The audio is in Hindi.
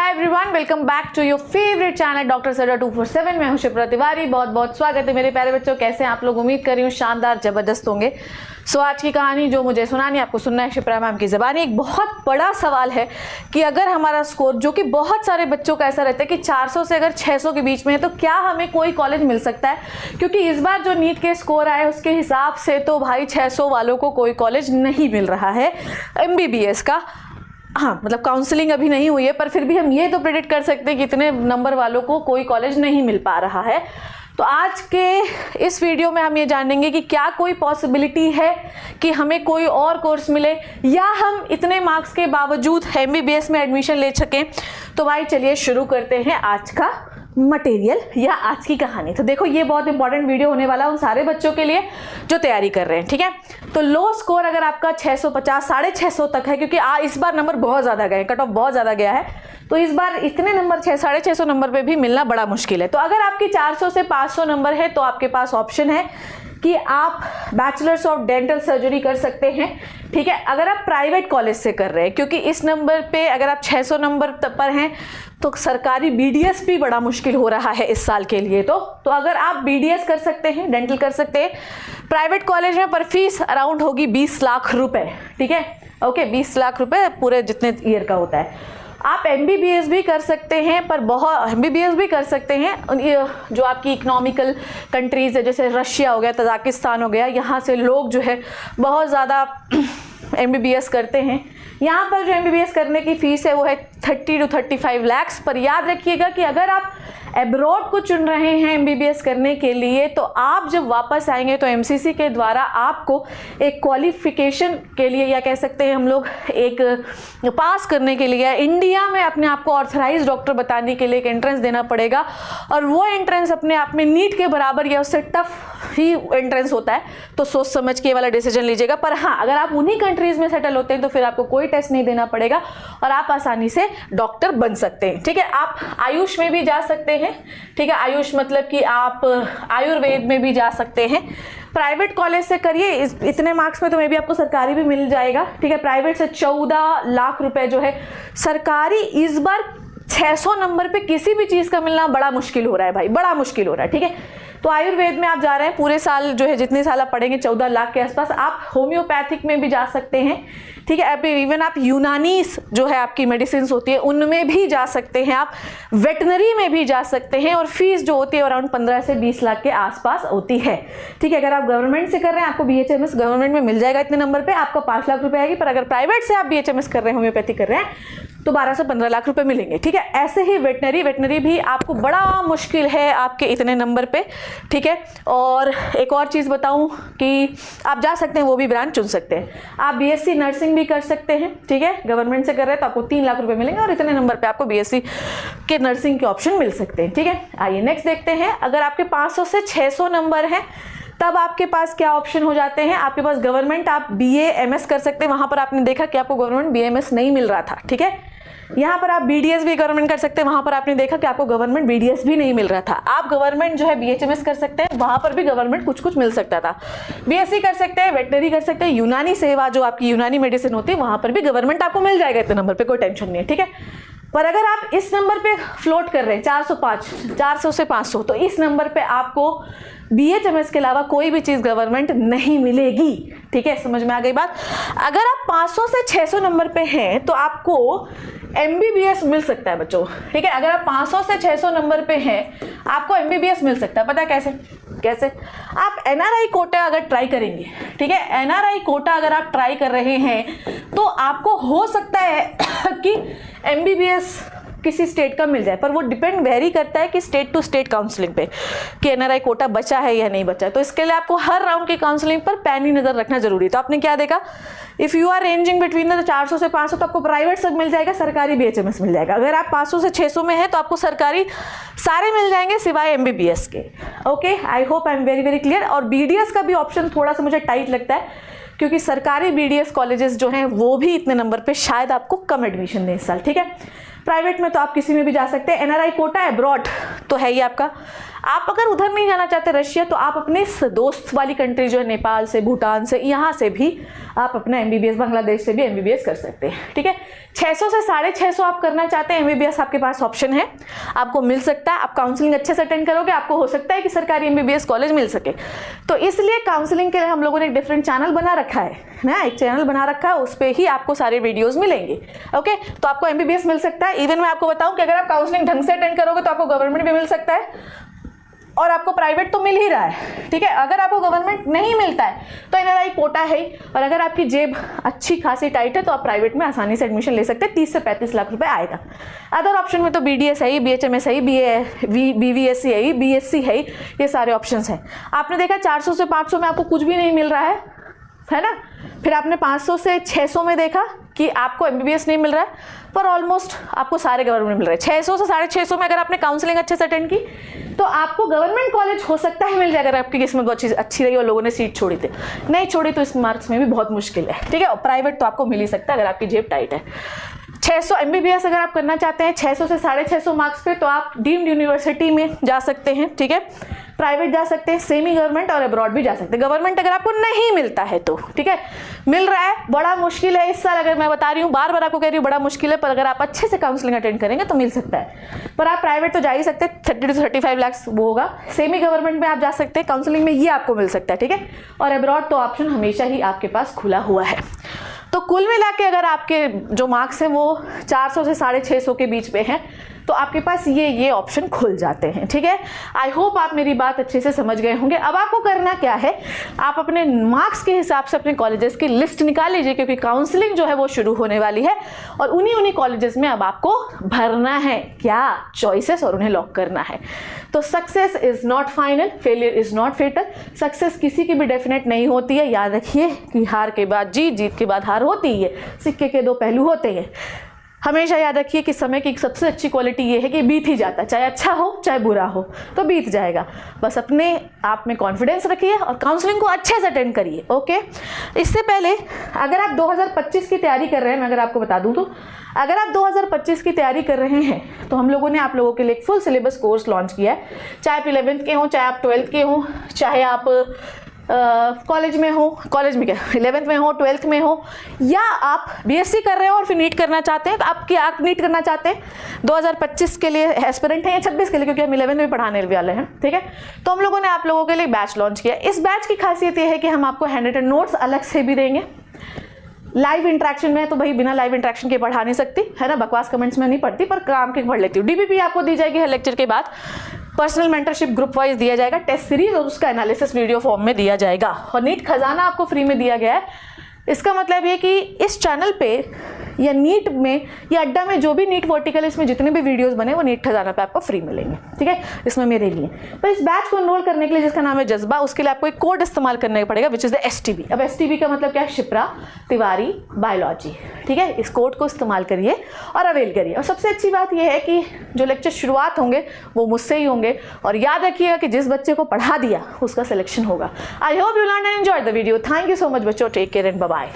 Hi everyone, welcome back to your favourite channel doctor Sada 247। मैं हूं शिप्रा तिवारी। बहुत बहुत स्वागत है मेरे प्यारे बच्चों। कैसे हैं आप लोग? उम्मीद कर रही हूँ शानदार जबरदस्त होंगे। सो आज की कहानी जो मुझे सुनानी आपको सुनना है शिप्रा मैम की ज़बानी। एक बहुत बड़ा सवाल है कि अगर हमारा स्कोर, जो कि बहुत सारे बच्चों का ऐसा रहता है कि 400 से अगर 600 के बीच में है, तो क्या हमें कोई कॉलेज मिल सकता है? क्योंकि इस बार जो नीट के स्कोर आए उसके हिसाब से तो भाई 600 वालों को कोई कॉलेज नहीं मिल रहा है MBBS का। हाँ, मतलब काउंसलिंग अभी नहीं हुई है, पर फिर भी हम ये तो प्रेडिक्ट कर सकते हैं कि इतने नंबर वालों को कोई कॉलेज नहीं मिल पा रहा है। तो आज के इस वीडियो में हम ये जानेंगे कि क्या कोई पॉसिबिलिटी है कि हमें कोई और कोर्स मिले, या हम इतने मार्क्स के बावजूद MBBS में एडमिशन ले सकें। तो भाई चलिए शुरू करते हैं आज का मटेरियल या आज की कहानी। तो देखो, ये बहुत इंपॉर्टेंट वीडियो होने वाला है उन सारे बच्चों के लिए जो तैयारी कर रहे हैं, ठीक है। तो लो स्कोर अगर आपका 650 650 तक है, क्योंकि इस बार नंबर बहुत ज़्यादा गए, कट ऑफ बहुत ज़्यादा गया है, तो इस बार इतने नंबर 600-650 नंबर पे भी मिलना बड़ा मुश्किल है। तो अगर आपकी 400 से 500 नंबर है तो आपके पास ऑप्शन है कि आप बैचलर्स ऑफ डेंटल सर्जरी कर सकते हैं, ठीक है। अगर आप प्राइवेट कॉलेज से कर रहे हैं, क्योंकि इस नंबर पे अगर आप 600 नंबर पर हैं तो सरकारी BDS भी बड़ा मुश्किल हो रहा है इस साल के लिए। तो अगर आप BDS कर सकते हैं, डेंटल कर सकते हैं प्राइवेट कॉलेज में, पर फीस अराउंड होगी 20 लाख रुपए, ठीक है। ओके, 20 लाख रुपए पूरे जितने ईयर का होता है। आप MBBS भी कर सकते हैं, पर बहुत MBBS भी कर सकते हैं जो आपकी इकोनॉमिकल कंट्रीज़ है, जैसे रशिया हो गया, तजाकिस्तान हो गया, यहाँ से लोग जो है बहुत ज़्यादा MBBS करते हैं। यहाँ पर जो MBBS करने की फ़ीस है वो है 30 to 35 lakhs। पर याद रखिएगा कि अगर आप एब्रॉड को चुन रहे हैं MBBS करने के लिए, तो आप जब वापस आएंगे तो MCC के द्वारा आपको एक क्वालिफिकेशन के लिए, या कह सकते हैं हम लोग एक पास करने के लिए, इंडिया में अपने आप को ऑथराइज डॉक्टर बताने के लिए एक एंट्रेंस देना पड़ेगा। और वो एंट्रेंस अपने आप में नीट के बराबर या उससे टफ ही एंट्रेंस होता है। तो सोच समझ के वाला डिसीजन लीजिएगा। पर हाँ, अगर आप उन्हीं कंट्रीज़ में सेटल होते हैं तो फिर आपको कोई टेस्ट नहीं देना पड़ेगा और आप आसानी से डॉक्टर बन सकते हैं, ठीक है। आप आयुष में भी जा सकते हैं, ठीक है। आयुष मतलब कि आप आयुर्वेद में भी जा सकते हैं। प्राइवेट कॉलेज से करिए, इतने मार्क्स में तो मे भी आपको सरकारी भी मिल जाएगा, ठीक है। प्राइवेट से 14 लाख रुपए जो है, सरकारी इस बार 600 नंबर पे किसी भी चीज़ का मिलना बड़ा मुश्किल हो रहा है भाई, बड़ा मुश्किल हो रहा है, ठीक है। तो आयुर्वेद में आप जा रहे हैं, पूरे साल जो है जितने साल आप पढ़ेंगे 14 लाख के आसपास। आप होम्योपैथिक में भी जा सकते हैं, ठीक है। इवन आप यूनानी जो है आपकी मेडिसिन होती है उनमें भी जा सकते हैं, आप वेटनरी में भी जा सकते हैं। और फीस जो होती है अराउंड 15 से 20 लाख के आसपास होती है, ठीक है। अगर आप गवर्नमेंट से कर रहे हैं, आपको BHMS गवर्नमेंट में मिल जाएगा इतने नंबर पे, आपका 5 लाख रुपए आएगी। पर अगर प्राइवेट से आप BHMS कर रहे हैं, होम्योपैथी कर रहे हैं, तो 12 से 15 लाख रुपए मिलेंगे, ठीक है। ऐसे ही वेटनरी भी आपको बड़ा मुश्किल है आपके इतने नंबर पे, ठीक है। और एक और चीज़ बताऊं कि आप जा सकते हैं, वो भी ब्रांच चुन सकते हैं। आप BSc नर्सिंग भी कर सकते हैं, ठीक है। गवर्नमेंट से कर रहे हैं तो आपको 3 लाख रुपए मिलेंगे और इतने नंबर पे आपको BSc के नर्सिंग के ऑप्शन मिल सकते हैं, ठीक है। आइए नेक्स्ट देखते हैं। अगर आपके 500 से 600 नंबर हैं तब आपके पास क्या ऑप्शन हो जाते हैं। आपके पास गवर्नमेंट, आप BA-MS कर सकते हैं। वहां पर आपने देखा कि आपको गवर्नमेंट BA-MS नहीं मिल रहा था, ठीक है। यहाँ पर आप BDS भी गवर्नमेंट कर सकते हैं, वहां पर आपने देखा कि आपको गवर्नमेंट BDS भी नहीं मिल रहा था। आप गवर्नमेंट जो है BHMS कर सकते हैं, वहां पर भी गवर्नमेंट कुछ मिल सकता था। BSc कर सकते हैं, वेटनरी कर सकते हैं, यूनानी सेवा जो आपकी यूनानी मेडिसिन होती है वहां पर भी गवर्नमेंट आपको मिल जाएगा इतने नंबर पे, कोई टेंशन नहीं है, ठीक है। पर अगर आप इस नंबर पे फ्लोट कर रहे हैं 400 से 500, तो इस नंबर पे आपको BHMS के अलावा कोई भी चीज़ गवर्नमेंट नहीं मिलेगी, ठीक है। समझ में आ गई बात। अगर आप 500 से 600 नंबर पे हैं तो आपको MBBS मिल सकता है बच्चों, ठीक है। अगर आप 500 से 600 नंबर पे हैं आपको MBBS मिल सकता है। पता है कैसे? आप NRI कोटा अगर ट्राई करेंगे, ठीक है। NRI कोटा अगर आप ट्राई कर रहे हैं तो आपको हो सकता है कि MBBS किसी स्टेट का मिल जाए, पर वो वेरी करता है कि स्टेट टू स्टेट काउंसलिंग पे कि NRI कोटा बचा है या नहीं बचा है। तो इसके लिए आपको हर राउंड की काउंसलिंग पर पैनी नज़र रखना जरूरी है। तो आपने क्या देखा, if you are ranging between 400 से 500 तो आपको प्राइवेट सब मिल जाएगा, सरकारी BHMS मिल जाएगा। अगर आप 500 से 600 में है तो आपको सरकारी सारे मिल जाएंगे सिवाय MBBS के। Okay, I hope I am very clear. और BDS का भी ऑप्शन थोड़ा सा मुझे टाइट लगता है, क्योंकि सरकारी BDS कॉलेजेस जो हैं वो भी इतने नंबर पे शायद आपको कम एडमिशन दें इस साल, ठीक है। प्राइवेट में तो आप किसी में भी जा सकते हैं। NRI कोटा एब्रॉड तो है ही आपका। आप अगर उधर नहीं जाना चाहते रशिया, तो आप अपने दोस्त वाली कंट्री जो है नेपाल से, भूटान से, यहाँ से भी आप अपना MBBS, बांग्लादेश से भी MBBS कर सकते हैं, ठीक है। 600 से 650 आप करना चाहते हैं MBBS, आपके पास ऑप्शन है, आपको मिल सकता है। आप काउंसलिंग अच्छे से अटेंड करोगे, आपको हो सकता है कि सरकारी MBBS कॉलेज मिल सके। तो इसलिए काउंसलिंग के लिए हम लोगों ने एक डिफरेंट चैनल बना रखा है ना, एक चैनल बना रखा है, उस पर ही आपको सारे वीडियोस मिलेंगे। ओके, तो आपको MBBS मिल सकता है। इवन मैं आपको बताऊं कि अगर आप काउंसलिंग ढंग से अटेंड करोगे तो आपको गवर्नमेंट भी मिल सकता है, और आपको प्राइवेट तो मिल ही रहा है, ठीक है। अगर आपको गवर्नमेंट नहीं मिलता है तो NRI कोटा है, और अगर आपकी जेब अच्छी खासी टाइट है तो आप प्राइवेट में आसानी से एडमिशन ले सकते हैं। 30 से 35 लाख रुपए आएगा। अदर ऑप्शन में तो BDS है ही, BHMS है ही, BVSC है ही, BSc है ही, ये सारे ऑप्शंस हैं। आपने देखा 400 से 500 में आपको कुछ भी नहीं मिल रहा है ना। फिर आपने 500 से 600 में देखा कि आपको MBBS नहीं मिल रहा है, पर ऑलमोस्ट आपको सारे गवर्नमेंट मिल रहे हैं। 600 से 650 में अगर आपने काउंसलिंग अच्छे से अटेंड की तो आपको गवर्नमेंट कॉलेज हो सकता है मिल जाए, अगर आपकी किस्मत बहुत अच्छी रही और लोगों ने सीट छोड़ी थी। नहीं छोड़ी तो इस मार्क्स में भी बहुत मुश्किल है, ठीक है। और प्राइवेट तो आपको मिल ही सकता है अगर आपकी जेब टाइट है। 600 MBBS अगर आप करना चाहते हैं 600 से 650 मार्क्स पे, तो आप डीम्ड यूनिवर्सिटी में जा सकते हैं, ठीक है। प्राइवेट जा सकते हैं, सेमी गवर्नमेंट और अब्रॉड भी जा सकते हैं। गवर्नमेंट अगर आपको नहीं मिलता है तो, ठीक है, मिल रहा है, बड़ा मुश्किल है इस साल। अगर मैं बता रही हूँ, बार बार आपको कह रही हूँ बड़ा मुश्किल है, पर अगर आप अच्छे से काउंसलिंग अटेंड करेंगे तो मिल सकता है। पर आप प्राइवेट तो जा ही सकते हैं, 30 से 35 लाख वो होगा। सेमी गवर्नमेंट में आप जा सकते हैं, काउंसलिंग में ये आपको मिल सकता है, ठीक है। और अब्रॉड तो ऑप्शन हमेशा ही आपके पास खुला हुआ है। तो कुल मिला के अगर आपके जो मार्क्स हैं वो 400 से 650 के बीच में हैं, तो आपके पास ये ऑप्शन खुल जाते हैं, ठीक है। आई होप आप मेरी बात अच्छे से समझ गए होंगे। अब आपको करना क्या है, आप अपने मार्क्स के हिसाब से अपने कॉलेजेस की लिस्ट निकाल लीजिए, क्योंकि काउंसलिंग जो है वो शुरू होने वाली है, और उन्हीं कॉलेजेस में अब आपको भरना है क्या चॉइसेस और उन्हें लॉक करना है। तो success is not final, failure is not fatal. Success किसी की भी डेफिनेट नहीं होती है। याद रखिए कि हार के बाद जीत, जीत के बाद हार होती है। सिक्के के दो पहलू होते हैं। हमेशा याद रखिए कि समय की सबसे अच्छी क्वालिटी ये है कि बीत ही जाता है, चाहे अच्छा हो चाहे बुरा हो, तो बीत जाएगा। बस अपने आप में कॉन्फिडेंस रखिए और काउंसलिंग को अच्छे से अटेंड करिए, ओके। इससे पहले अगर आप 2025 की तैयारी कर रहे हैं, मैं अगर आपको बता दूं तो अगर आप 2025 की तैयारी कर रहे हैं तो हम लोगों ने आप लोगों के लिए एक फुल सिलेबस कोर्स लॉन्च किया है। चाहे आप 11th के हों, चाहे आप 12th के हों, चाहे आप कॉलेज में हो, कॉलेज में क्या 11th में हो, 12th में हो, या आप BSc कर रहे हो और फिर नीट करना चाहते हैं, आप नीट करना चाहते हैं 2025 के लिए एस्पिरेंट हैं या 26 के लिए, क्योंकि हम 11 में पढ़ाने वाले हैं, ठीक है। तो हम लोगों ने आप लोगों के लिए बैच लॉन्च किया। इस बैच की खासियत ये है कि हम आपको हैंड रिटन नोट्स अलग से भी देंगे। लाइव इंटरेक्शन में तो भाई बिना लाइव इंटरेक्शन के पढ़ा नहीं सकती, है ना। बकवास कमेंट्स में नहीं पढ़ती, पर काम के पढ़ लेती हूँ। DBP आपको दी जाएगी हर लेक्चर के बाद। पर्सनल मेंटरशिप ग्रुप वाइज दिया जाएगा। टेस्ट सीरीज और उसका एनालिसिस वीडियो फॉर्म में दिया जाएगा। और नीट खजाना आपको फ्री में दिया गया है। इसका मतलब ये कि इस चैनल पे या नीट में या अड्डा में जो भी नीट वर्टिकल इसमें जितने भी वीडियोस बने वो नीट खजाना पे आपको फ्री मिलेंगे, ठीक है। इसमें मेरे लिए पर इस बैच को एनरोल करने के लिए जिसका नाम है जज्बा, उसके लिए आपको एक कोड इस्तेमाल करने पड़ेगा, विच इज़ द STB। अब STB का मतलब क्या है, शिप्रा तिवारी बायोलॉजी, ठीक है। इस कोड को इस्तेमाल करिए और अवेल करिए। और सबसे अच्छी बात यह है कि जो लेक्चर शुरुआत होंगे वो मुझसे ही होंगे, और याद रखिएगा कि जिस बच्चे को पढ़ा दिया उसका सिलेक्शन होगा। I hope you learn and enjoy the video. Thank you so much बच्चों, take care and bye bye.